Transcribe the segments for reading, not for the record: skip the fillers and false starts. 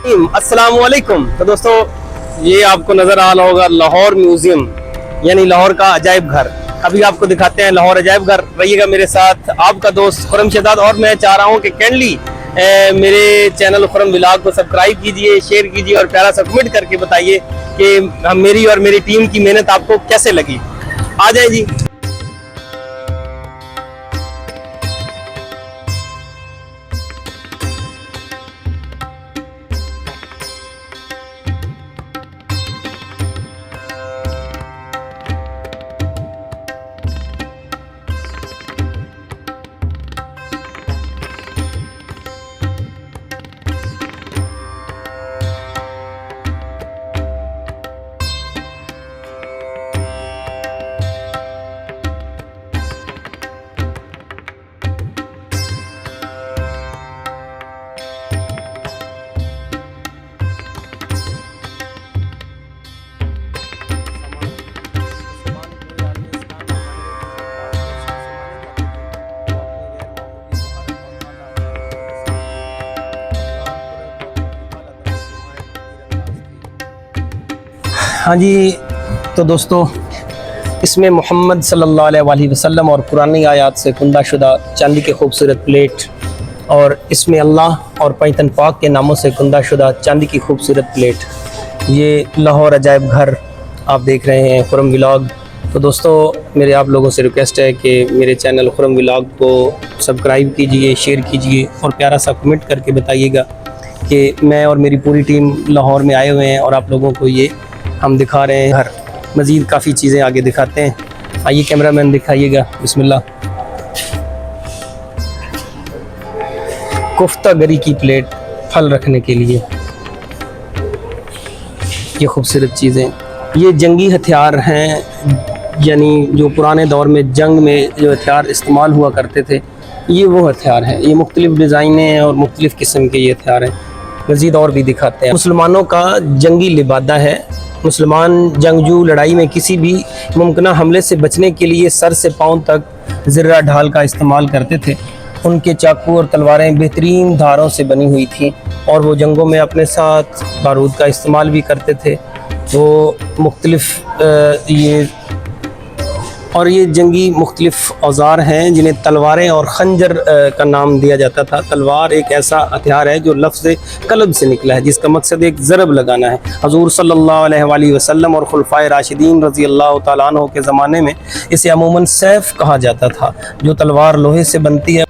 अस्सलाम वालेकुम। तो दोस्तों, ये आपको नजर आ रहा होगा लाहौर म्यूजियम, यानी लाहौर का अजायब घर। अभी आपको दिखाते हैं लाहौर अजायब घर। रहिएगा मेरे साथ, आपका दोस्त खुरम शहजाद। और मैं चाह रहा हूँ कि कैंडली मेरे चैनल खुरम व्लॉग को सब्सक्राइब कीजिए, शेयर कीजिए और प्यारा सा कमेंट करके बताइए कि मेरी और मेरी टीम की मेहनत आपको कैसे लगी। आ जाए जी। हाँ जी, तो दोस्तों, इसमें मोहम्मद सल्लल्लाहु अलैहि वसल्लम और कुरानी आयात से कुंदा शुदा चांदी के खूबसूरत प्लेट, और इसमें अल्लाह और पैतन पाक के नामों से कुंदा शुदा चांदी की खूबसूरत प्लेट। ये लाहौर अजायब घर आप देख रहे हैं, खुरम व्लॉग। तो दोस्तों, मेरे आप लोगों से रिक्वेस्ट है कि मेरे चैनल खुरम व्लॉग को सब्सक्राइब कीजिए, शेयर कीजिए और प्यारा सा कमेंट करके बताइएगा कि मैं और मेरी पूरी टीम लाहौर में आए हुए हैं और आप लोगों को ये हम दिखा रहे हैं घर। मज़ीद काफ़ी चीज़ें आगे दिखाते हैं। आइए कैमरामैन दिखाइएगा। बिस्मिल्लाह। कोफ्ता गरी की प्लेट फल रखने के लिए, ये खूबसूरत चीज़ें। ये जंगी हथियार हैं, यानी जो पुराने दौर में जंग में जो हथियार इस्तेमाल हुआ करते थे, ये वो हथियार हैं। ये मुख्तलिफ़ डिज़ाइनें हैं और मुख्तलिफ़ किस्म के ये हथियार हैं। मज़ीद और भी दिखाते हैं। मुसलमानों का जंगी लिबादा है। मुसलमान जंगजू लड़ाई में किसी भी मुमकिना हमले से बचने के लिए सर से पाँव तक ज़र्रा ढाल का इस्तेमाल करते थे। उनके चाकू और तलवारें बेहतरीन धारों से बनी हुई थीं और वो जंगों में अपने साथ बारूद का इस्तेमाल भी करते थे। वो मुख्तलिफ़ ये जंगी मुख्तलिफ़ औज़ार हैं जिन्हें तलवारें और खंजर का नाम दिया जाता था। तलवार एक ऐसा हथियार है जो लफ्ज़ कलब से निकला है, जिसका मकसद एक ज़रब लगाना है। हज़ूर सल्लल्लाहु अलैहि वसल्लम और खुलफ़ाए राशिदीन रज़ी अल्लाह तआला अन्हु के ज़माने में इसे अमूमन सैफ़ कहा जाता था। जो तलवार लोहे से बनती है।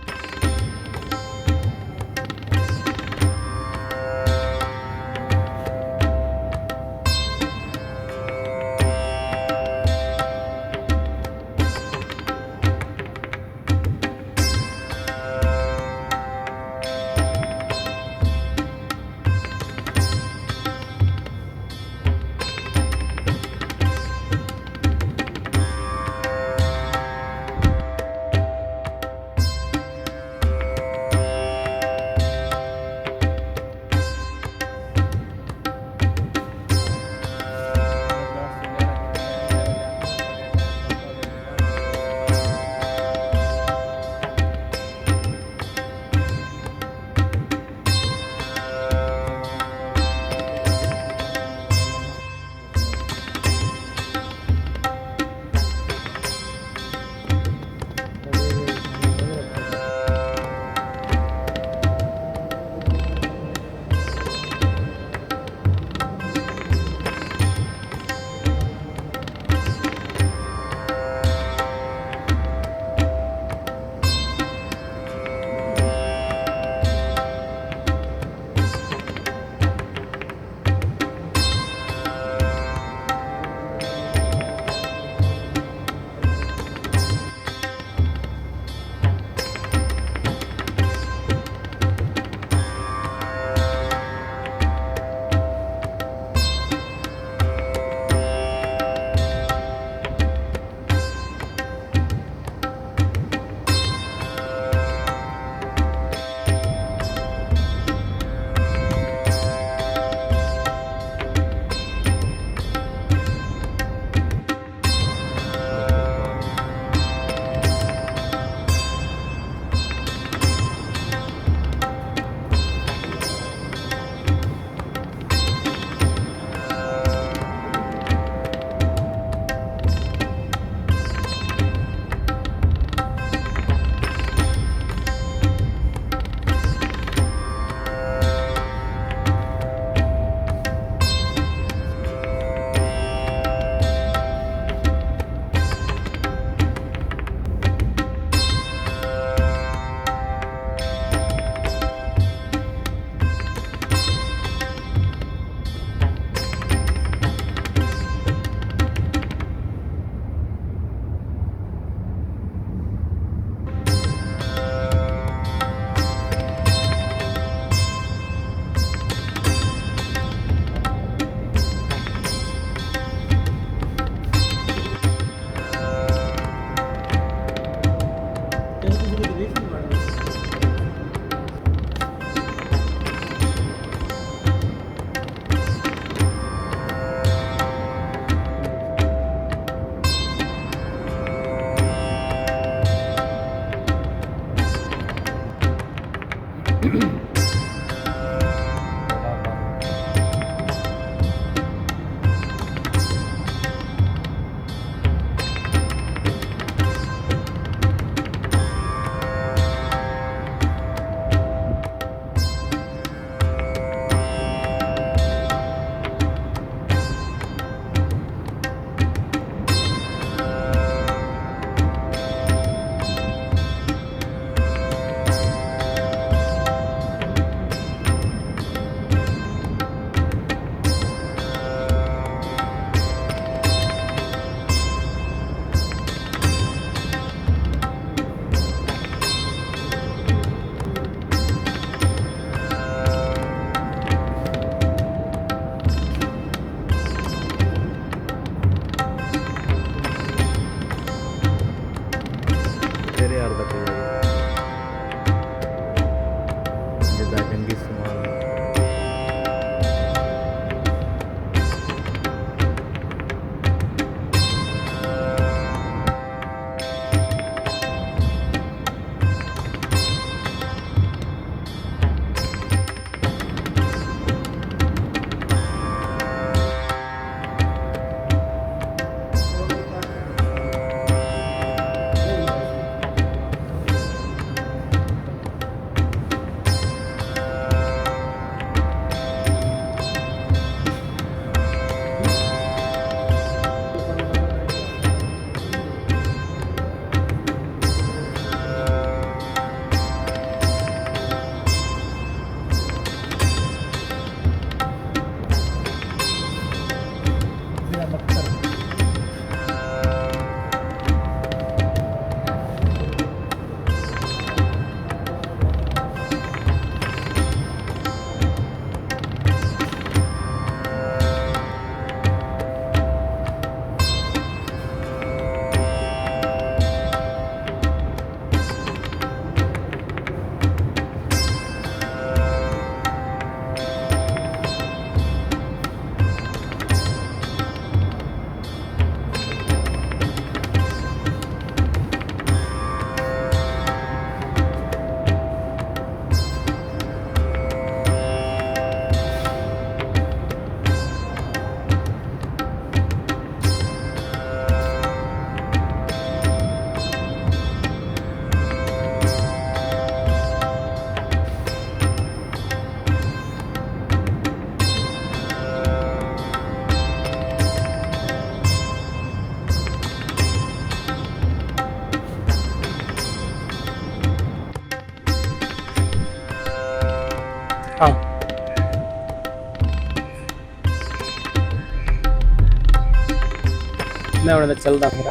मैं उन्हें चलता फिर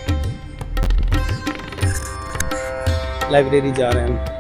लाइब्रेरी जा रहे हैं।